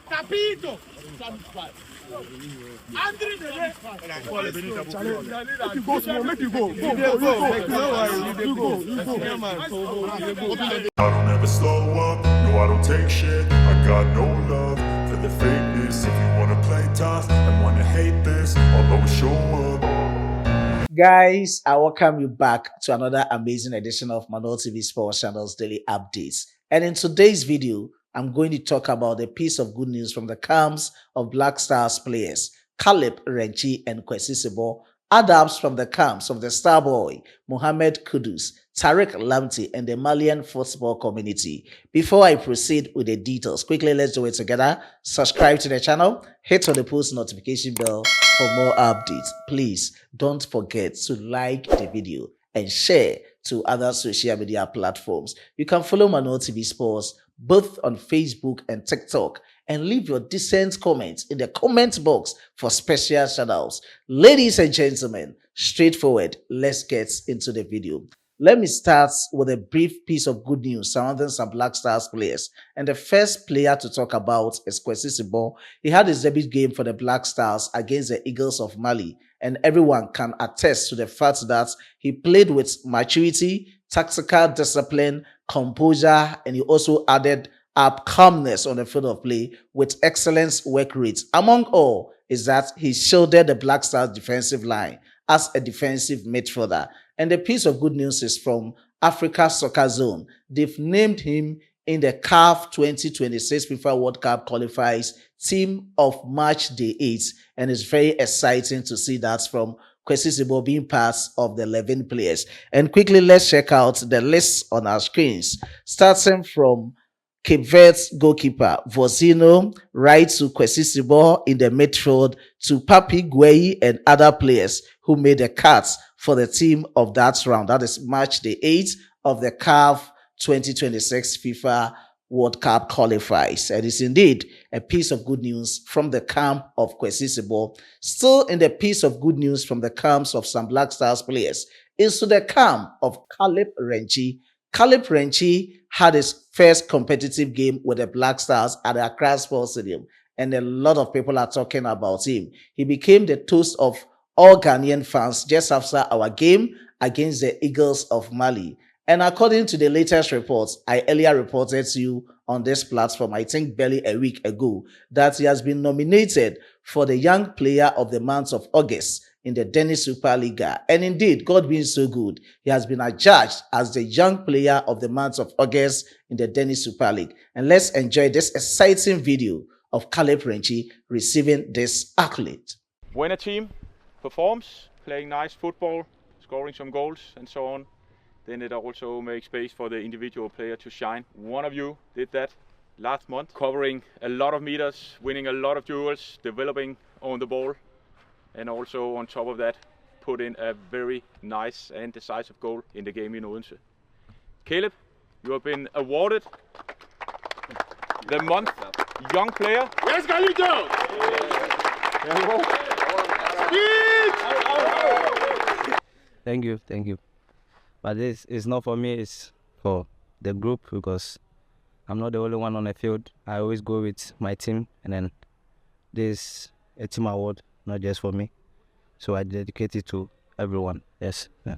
Capito? Andre make you go. I don't ever slow up, no I don't take shit. I got no love for the fakeness. If you wanna play tough and wanna hate this, I'll always show up. Guys, I welcome you back to another amazing edition of Manual TV Sports Channel's Daily Updates. And in today's video, I'm going to talk about a piece of good news from the camps of Black Stars players, Khalip Reni and Quisible, adults from the camps of the star boy, Mohammed Kudus, Tarik Lami, and the Malian football community. Before I proceed with the details, quickly let's do it together. Subscribe to the channel, hit on the post notification bell for more updates. Please don't forget to like the video and share to other social media platforms. You can follow Manual TV Sports both on Facebook and TikTok, and leave your decent comments in the comment box for special shoutouts. Ladies and gentlemen, straightforward, let's get into the video. Let me start with a brief piece of good news surrounding some Black Stars players. And the first player to talk about is Quisible. He had his debut game for the Black Stars against the Eagles of Mali. And everyone can attest to the fact that he played with maturity, tactical discipline, composure, and he also added up calmness on the field of play with excellent work rates. Among all is that he shielded the Black Stars defensive line as a defensive midfielder. And the piece of good news is from Africa Soccer Zone. They've named him in the CAF 2026 FIFA World Cup qualifiers team of match day 8. And it's very exciting to see that from Quisible being part of the 11 players. And quickly, let's check out the list on our screens. Starting from Cape Verde's goalkeeper, Vozino, right to Quisible in the midfield, to Papi Gueye and other players who made the cuts for the team of that round. That is match day 8 of the CAF 2026 FIFA World Cup qualifiers. And it's indeed a piece of good news from the camp of Quisible. Still in the piece of good news from the camps of some Black Stars players is to the camp of Khalip Reni. Khalip Reni had his first competitive game with the Black Stars at the Accra Sports Stadium, and a lot of people are talking about him. He became the toast of all Ghanaian fans just after our game against the Eagles of Mali. And according to the latest reports, I earlier reported to you on this platform, I think barely a week ago, that he has been nominated for the Young Player of the Month of August in the Danish Superliga. And indeed, God being so good, he has been adjudged as the Young Player of the Month of August in the Danish Super League. And let's enjoy this exciting video of Khalip Reni receiving this accolade. When a team performs, playing nice football, scoring some goals and so on, then it also makes space for the individual player to shine. One of you did that last month, covering a lot of meters, winning a lot of duels, developing on the ball, and also on top of that, put in a very nice and decisive goal in the game in Odense. Caleb, you have been awarded the month young player. Where's Galito? Thank you. But this is not for me, it's for the group, because I'm not the only one on the field. I always go with my team, and then this a team award, not just for me. So I dedicate it to everyone. Yes. Yeah.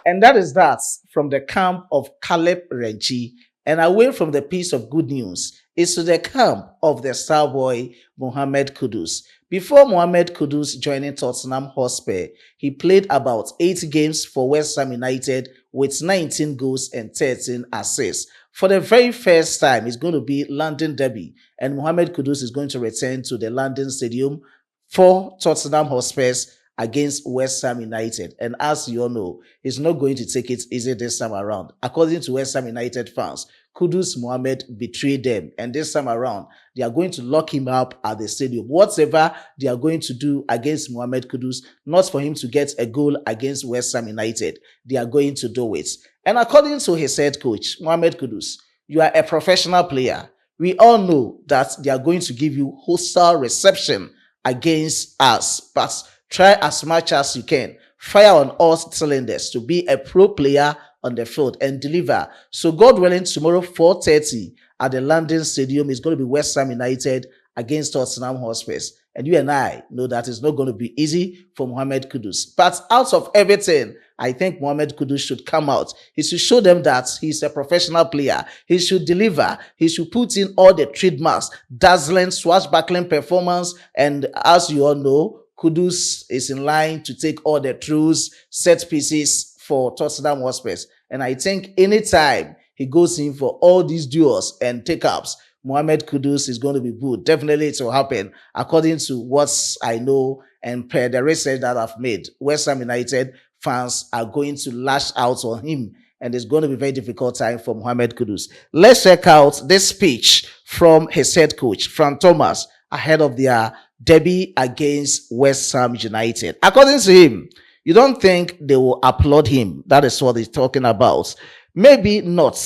And that is that from the camp of Khalip Reni. And away from the piece of good news is to the camp of the star boy, Mohammed Kudus. Before Mohammed Kudus joining Tottenham Hotspur, he played about 8 games for West Ham United with 19 goals and 13 assists. For the very first time, it's going to be London Derby, and Mohammed Kudus is going to return to the London Stadium for Tottenham Hotspurs against West Ham United. And as you all know, he's not going to take it easy this time around. According to West Ham United fans, Kudus Mohammed betrayed them, and this time around, they are going to lock him up at the stadium. Whatever they are going to do against Mohammed Kudus, not for him to get a goal against West Ham United, they are going to do it. And according to his head coach, Mohammed Kudus, you are a professional player. We all know that they are going to give you hostile reception against us, but try as much as you can fire on all cylinders to be a pro player on the field and deliver. So God willing, tomorrow 4:30 at the London Stadium is going to be West Ham United against Tottenham Hotspur. And you and I know that it's not going to be easy for Mohammed Kudus. But out of everything, I think Mohammed Kudus should come out. He should show them that he's a professional player. He should deliver. He should put in all the trademarks, dazzling, swashbuckling performance. And as you all know, Kudus is in line to take all the truths, set pieces for Tottenham Hotspur. And I think anytime he goes in for all these duels and take-ups, Mohammed Kudus is going to be good. Definitely it will happen according to what I know and per the research that I've made. West Ham United fans are going to lash out on him, and it's going to be a very difficult time for Mohammed Kudus. Let's check out this speech from his head coach, Frank Thomas, ahead of their derby against West Ham United. According to him, you don't think they will applaud him. That is what he's talking about. Maybe not.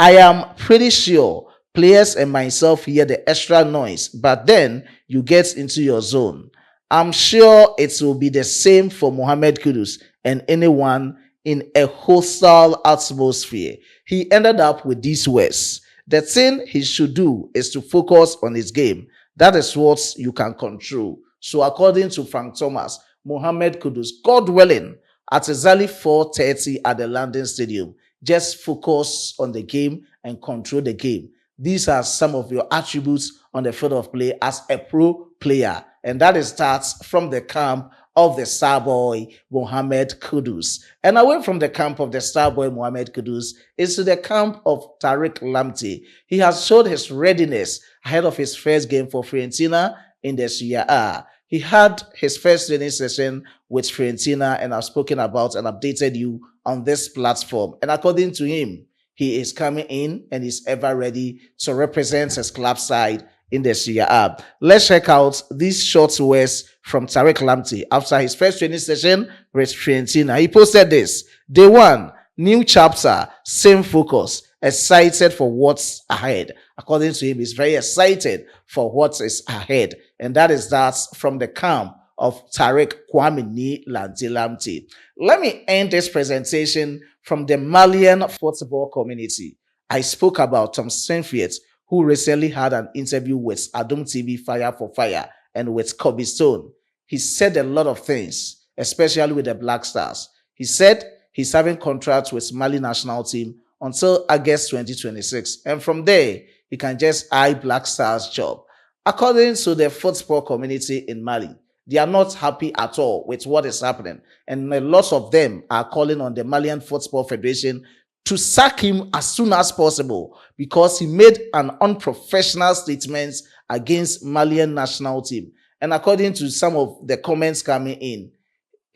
I am pretty sure players and myself hear the extra noise, but then you get into your zone. I'm sure it will be the same for Mohammed Kudus and anyone in a hostile atmosphere. He ended up with these words. The thing he should do is to focus on his game. That is what you can control. So according to Frank Thomas, Mohammed Kudus, God willing, at exactly 4:30 at the London Stadium, just focus on the game and control the game. These are some of your attributes on the field of play as a pro player. And that starts from the camp of the star boy, Mohammed Kudus. And away from the camp of the star boy, Mohammed Kudus, is to the camp of Tarik Lami. He has showed his readiness ahead of his first game for Fiorentina in the Serie A. He had his first training session with Fiorentina, and I've spoken about and updated you on this platform. And according to him, he is coming in and is ever ready to represent his club side in the Serie A. Let's check out these short words from Tarik Lami after his first training session with Fiorentina. He posted this: Day 1, new chapter, same focus, excited for what's ahead. According to him, he's very excited for what is ahead. And that from the camp of Tarik Lami. Let me end this presentation from the Malian football community. I spoke about Tom Steinfield, who recently had an interview with Adom TV Fire for Fire and with Kobe Stone. He said a lot of things, especially with the Black Stars. He said he's having contracts with Mali national team until August 2026. And from there, he can just eye Black Stars job. According to the football community in Mali, they are not happy at all with what is happening. And a lot of them are calling on the Malian Football Federation to sack him as soon as possible because he made an unprofessional statement against Malian national team. And according to some of the comments coming in,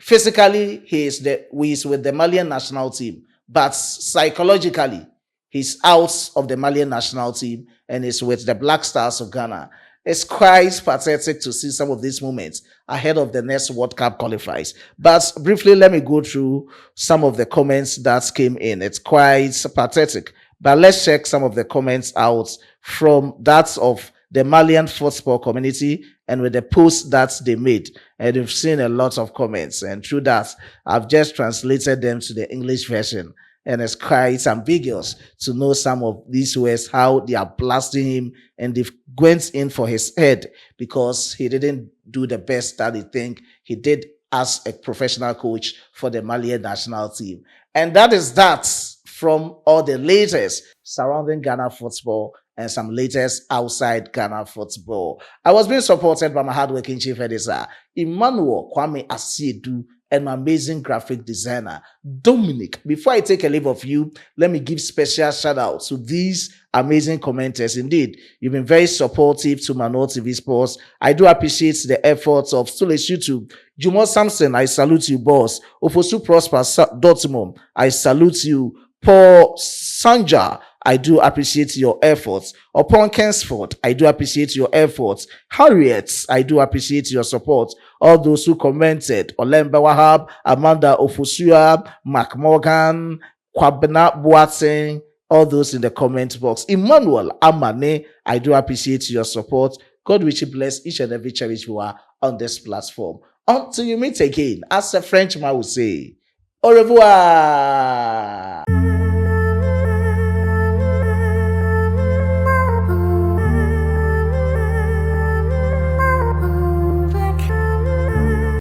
physically he is with the Malian national team, but psychologically he's out of the Malian national team and is with the Black Stars of Ghana. It's quite pathetic to see some of these moments ahead of the next World Cup qualifiers. But briefly, let me go through some of the comments that came in. It's quite pathetic. But let's check some of the comments out from that of the Malian football community and with the posts that they made. And you've seen a lot of comments. And through that, I've just translated them to the English version. And it's quite ambiguous to know some of these words, how they are blasting him, and they've went in for his head because he didn't do the best that they think he did as a professional coach for the Malian national team. And that from all the latest surrounding Ghana football and some latest outside Ghana football. I was being supported by my hardworking chief editor, Emmanuel Kwame Asiedu, and my amazing graphic designer, Dominic. Before I take a leave of you, let me give special shout out to these amazing commenters. Indeed, you've been very supportive to Manual TV Sports. I do appreciate the efforts of Sulis YouTube. Jumo Samson, I salute you, boss. Ofosu Prosper Dortmund, I salute you. Paul Sanja, I do appreciate your efforts. Upon Kensford, I do appreciate your efforts. Harriet, I do appreciate your support. All those who commented, Olembe Wahab, Amanda Ofusua, Mark Morgan, Kwabena Boateng, all those in the comment box. Emmanuel Amane, I do appreciate your support. God richly bless each and every cherish you are on this platform. Until you meet again, as a Frenchman would say, au revoir.